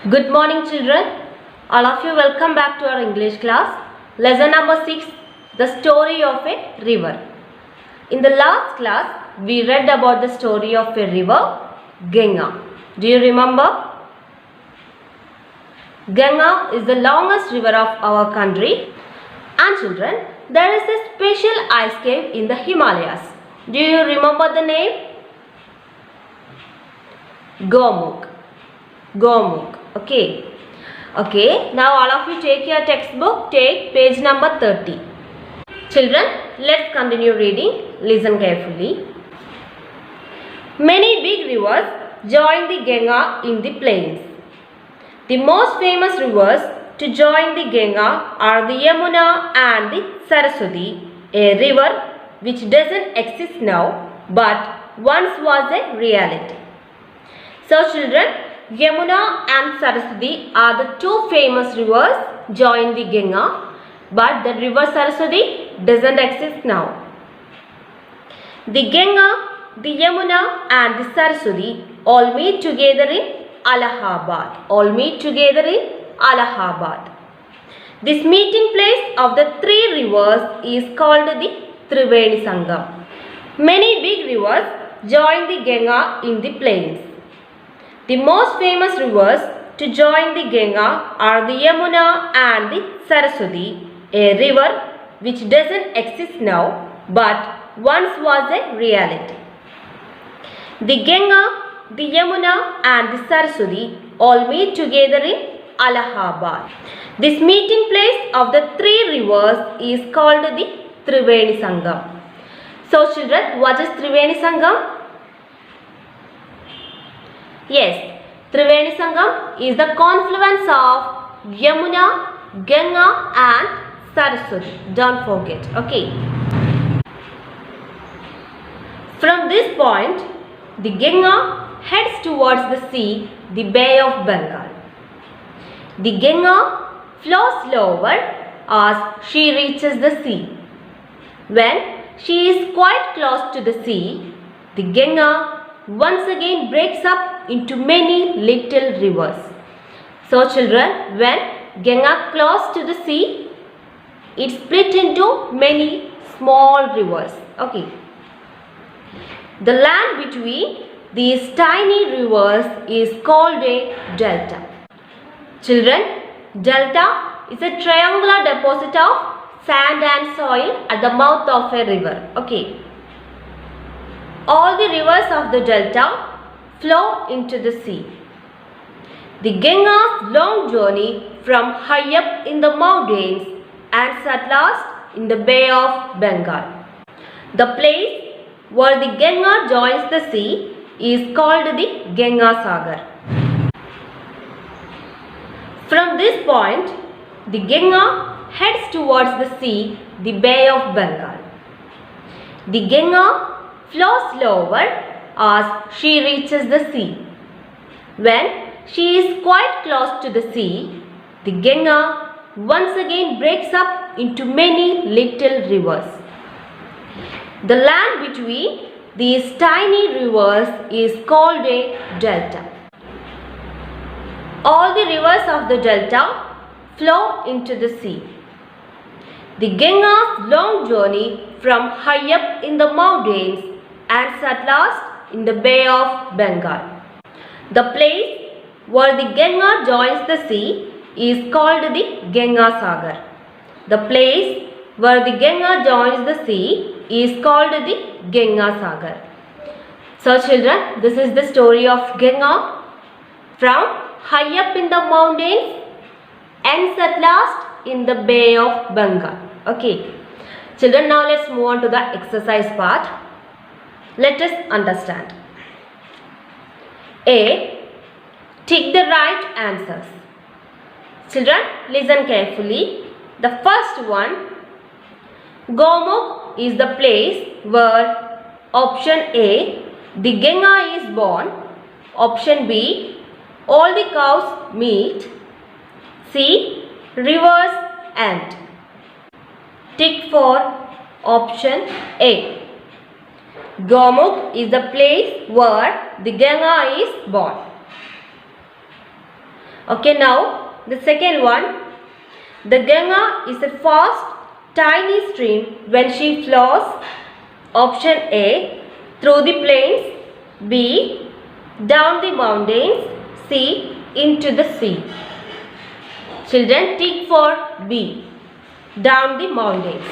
Good morning, children. All of you welcome back to our English class. Lesson number 6, The Story of a River. In the last class, we read about the story of a river, Ganga. Do you remember? Ganga is the longest river of our country. And children, there is a special ice cave in the Himalayas. Do you remember the name? Gomukh. Gomukh. Okay, now all of you take your textbook, take page number 30. Children, let's continue reading. Listen carefully. Many big rivers join the Ganga in the plains. The most famous rivers to join the Ganga are the Yamuna and the Saraswati, a river which doesn't exist now but once was a reality. So children, Yamuna and Saraswati are the two famous rivers join the Ganga, but the river Saraswati doesn't exist now. The Ganga, the Yamuna and the Saraswati all meet together in Allahabad. This meeting place of the three rivers is called the Triveni Sangam. Many big rivers join the Ganga in the plains. The most famous rivers to join the Ganga are the Yamuna and the Saraswati, a river which doesn't exist now but once was a reality. The Ganga, the Yamuna and the Saraswati all meet together in Allahabad. This meeting place of the three rivers is called the Triveni Sangam. So children, what is Triveni Sangam? Yes, Triveni Sangam is the confluence of Yamuna, Ganga and Saraswati. Don't forget, okay. From this point, the Ganga heads towards the sea, the Bay of Bengal. The Ganga flows slower as she reaches the sea. When she is quite close to the sea, the Ganga once again breaks up into many little rivers. So children, when Ganga close to the sea, it split into many small rivers. Okay. The land between these tiny rivers is called a delta. Children, delta is a triangular deposit of sand and soil at the mouth of a river. Okay. All the rivers of the delta flow into the sea. The Ganga's long journey from high up in the mountains ends at last in the Bay of Bengal. The place where the Ganga joins the sea is called the Ganga Sagar. From this point, the Ganga heads towards the sea, the Bay of Bengal. The Ganga flows slower as she reaches the sea. When she is quite close to the sea, the Ganga once again breaks up into many little rivers. The land between these tiny rivers is called a delta. All the rivers of the delta flow into the sea. The Ganga's long journey from high up in the mountains ends at last in the Bay of Bengal. The place where the Ganga joins the sea is called the Ganga Sagar. The place where the Ganga joins the sea is called the Ganga Sagar. So children, this is the story of Ganga. From high up in the mountains ends at last in the Bay of Bengal. Okay. Children, now let's move on to the exercise part. Let us understand. A. Tick the right answers. Children, listen carefully. The first one, Gomukh is the place where option A, the Ganga is born. Option B, all the cows meet. C, rivers end. Tick for option A. Gomukh is the place where the Ganga is born. Okay, now the second one. The Ganga is a fast, tiny stream when she flows. Option A, through the plains. B, down the mountains. C, into the sea. Children, tick for B, down the mountains.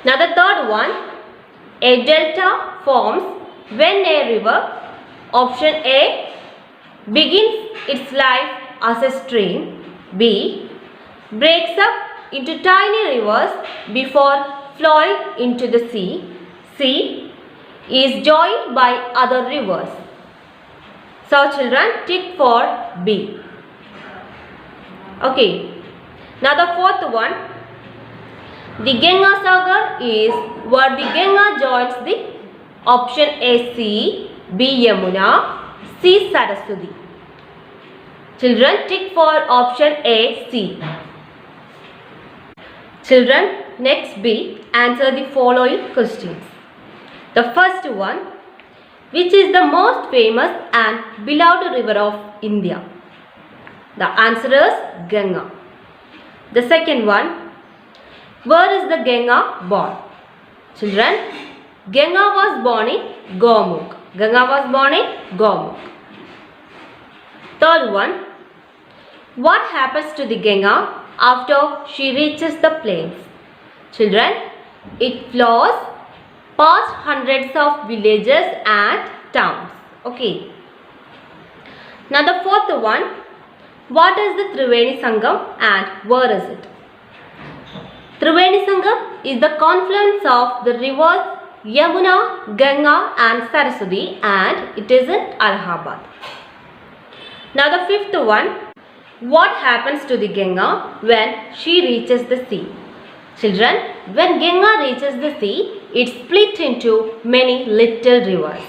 Now the third one, a delta forms when a river, option A, begins its life as a stream. B, breaks up into tiny rivers before flowing into the sea. C, is joined by other rivers. So children, tick for B. Okay. Now the fourth one. The Ganga Sagar is where the Ganga joins the option A sea, B Yamuna, C Saraswati. Children, tick for option A C. Children, next B, answer the following questions. The first one, which is the most famous and beloved river of India? The answer is Ganga. The second one, where is the Ganga born? Children, Ganga was born in Gomukh. Ganga was born in Gomukh. Third one, what happens to the Ganga after she reaches the plains? Children, it flows past hundreds of villages and towns. Okay. Now the fourth one, what is the Triveni Sangam and where is it? Triveni Sangam is the confluence of the rivers Yamuna, Ganga and Saraswati, and it is in Allahabad. Now the fifth one, what happens to the Ganga when she reaches the sea? Children, when Ganga reaches the sea, it splits into many little rivers.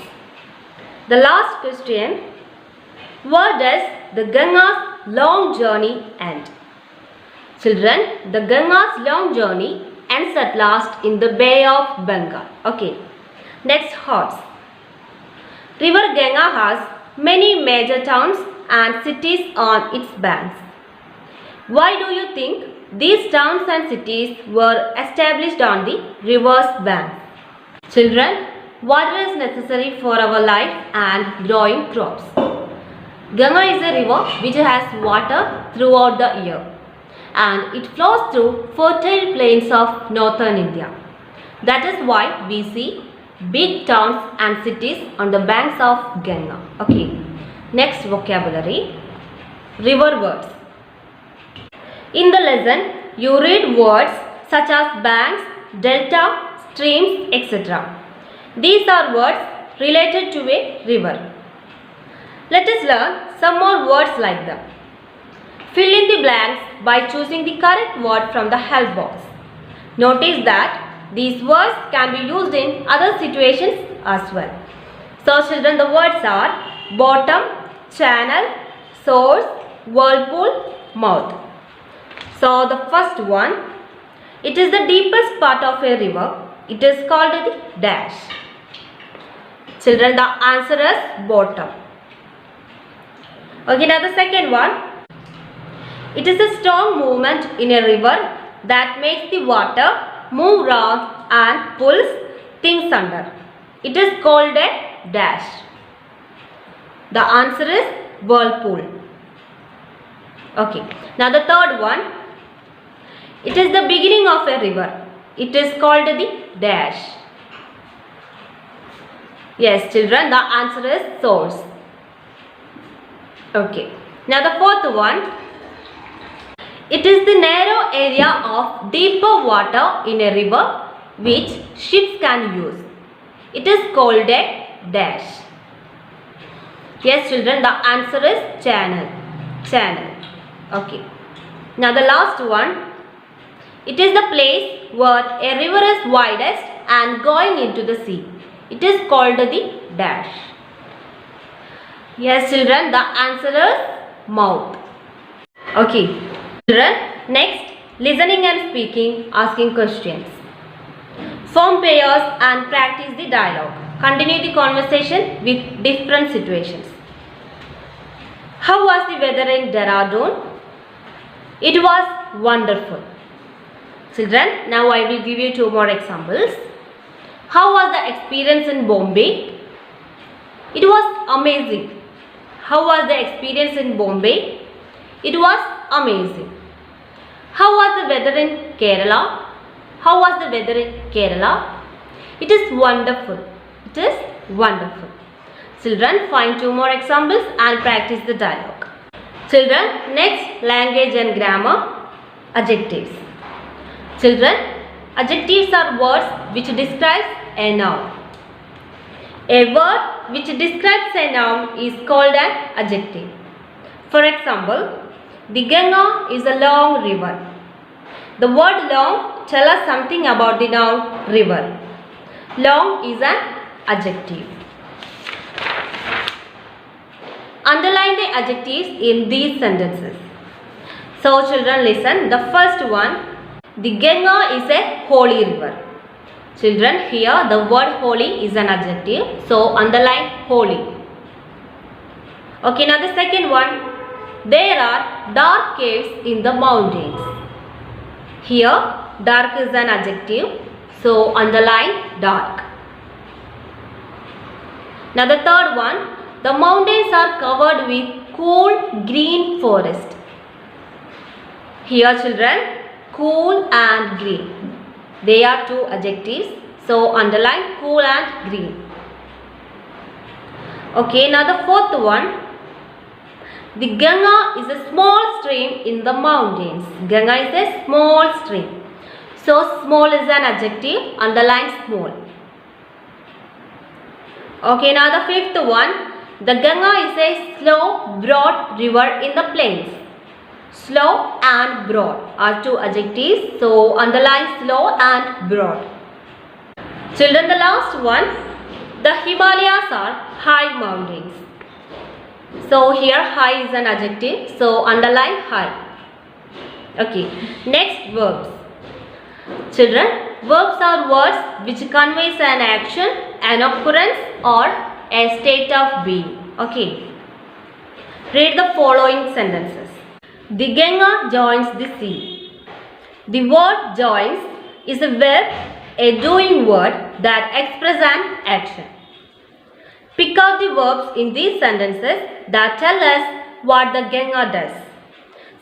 The last question, where does the Ganga's long journey end? Children, the Ganga's long journey ends at last in the Bay of Bengal. Okay. Next, horse. River Ganga has many major towns and cities on its banks. Why do you think these towns and cities were established on the river's bank? Children, water is necessary for our life and growing crops. Ganga is a river which has water throughout the year, and it flows through fertile plains of northern India. That is why we see big towns and cities on the banks of Ganga. Okay. Next vocabulary, river words. In the lesson, you read words such as banks, delta, streams, etc. These are words related to a river. Let us learn some more words like them. Fill in the blanks by choosing the correct word from the help box. Notice that these words can be used in other situations as well. So children, the words are bottom, channel, source, whirlpool, mouth. So the first one, it is the deepest part of a river. It is called the dash. Children, the answer is bottom. Okay, now the second one, it is a strong movement in a river that makes the water move round and pulls things under. It is called a dash. The answer is whirlpool. Okay, now the third one, it is the beginning of a river. It is called the dash. Yes, children, the answer is source. Okay, now the fourth one, it is the narrow area of deeper water in a river which ships can use. It is called a dash. Yes, children, the answer is channel. Channel. Okay. Now the last one, it is the place where a river is widest and going into the sea. It is called the dash. Yes, children, the answer is mouth. Okay. Children, next, listening and speaking, asking questions. Form pairs and practice the dialogue. Continue the conversation with different situations. How was the weather in Dehradun? It was wonderful. Children, now I will give you two more examples. How was the experience in Bombay? It was amazing. How was the experience in Bombay? It was amazing. How was the weather in Kerala? How was the weather in Kerala? It is wonderful. It is wonderful. Children, find two more examples and practice the dialogue. Children, next language and grammar. Adjectives. Children, adjectives are words which describes a noun. A word which describes a noun is called an adjective. For example, the Ganga is a long river. The word long tells us something about the noun river. Long is an adjective. Underline the adjectives in these sentences. So children, listen. The first one, the Ganga is a holy river. Children, here the word holy is an adjective. So underline holy. Okay, now the second one, there are dark caves in the mountains. Here dark is an adjective. So underline dark. Now the third one, the mountains are covered with cool green forest. Here children, cool and green. They are two adjectives. So underline cool and green. Okay, now the fourth one, the Ganga is a small stream in the mountains. Ganga is a small stream. So small is an adjective. Underline small. Okay, now the fifth one, the Ganga is a slow, broad river in the plains. Slow and broad are two adjectives. So underline slow and broad. Children, the last one, the Himalayas are high mountains. So here high is an adjective. So underline high. Okay, next verbs. Children, verbs are words which conveys an action, an occurrence or a state of being. Okay. Read the following sentences. The Ganga joins the sea. The word joins is a verb, a doing word that expresses an action. Pick out the verbs in these sentences that tell us what the Ganga does.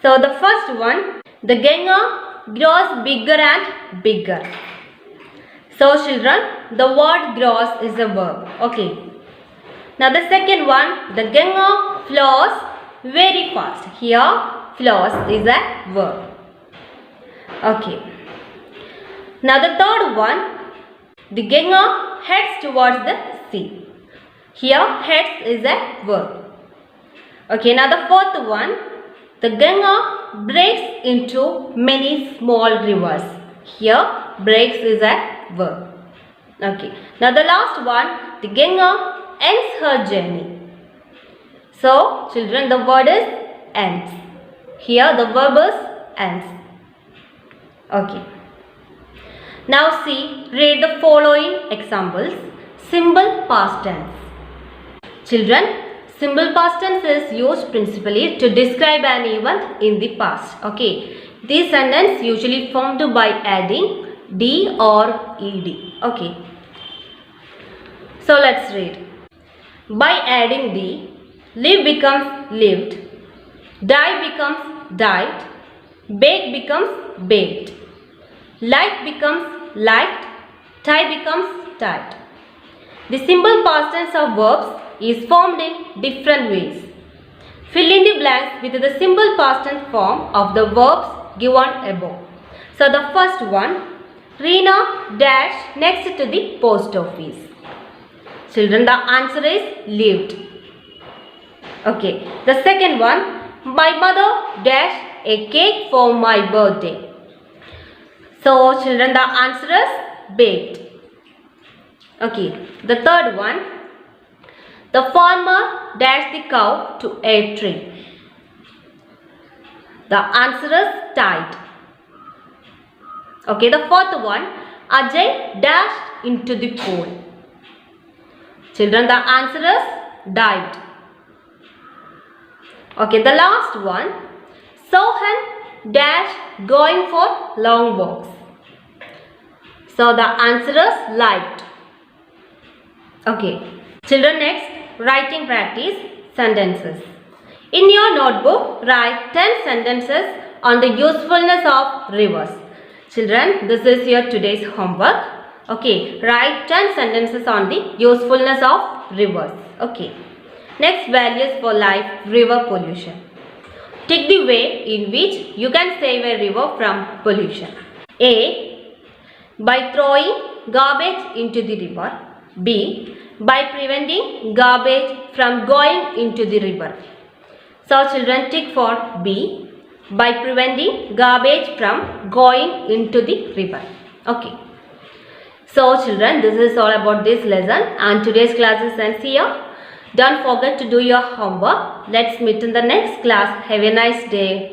So the first one, the Ganga grows bigger and bigger. So children, the word grows is a verb. Okay. Now the second one, the Ganga flows very fast. Here flows is a verb. Okay. Now the third one, the Ganga heads towards the sea. Here heads is a verb. Okay, now the fourth one, the Ganga breaks into many small rivers. Here breaks is a verb. Okay, now the last one, the Ganga ends her journey. So children, the word is ends. Here the verb is ends. Okay. Now see, read the following examples. Simple past tense. Children, simple past tense is used principally to describe an event in the past. Okay. This sentence usually formed by adding D or ED. Okay. So let's read. By adding D, live becomes lived, die becomes died, bake becomes baked, like becomes liked, tie becomes tied. The simple past tense of verbs is formed in different ways. Fill in the blanks with the simple past tense form of the verbs given above. So the first one, Reena dash next to the post office. Children, the answer is lived. Okay. The second one, my mother dash a cake for my birthday. So children, the answer is baked. Okay. The third one, the farmer dashed the cow to a tree. The answer is tied. Okay, the fourth one, Ajay dashed into the pool. Children, the answer is dived. Okay, the last one. Sohan dash going for long walks. So the answer is liked. Okay. Children, next, writing practice sentences. In your notebook, write 10 sentences on the usefulness of rivers. Children, this is your today's homework. Okay, write 10 sentences on the usefulness of rivers. Okay. Next, values for life, river pollution. Take the way in which you can save a river from pollution. A. By throwing garbage into the river. B. By preventing garbage from going into the river. So children, tick for B. By preventing garbage from going into the river. Okay. So children, this is all about this lesson and today's class is ends here. Don't forget to do your homework. Let's meet in the next class. Have a nice day.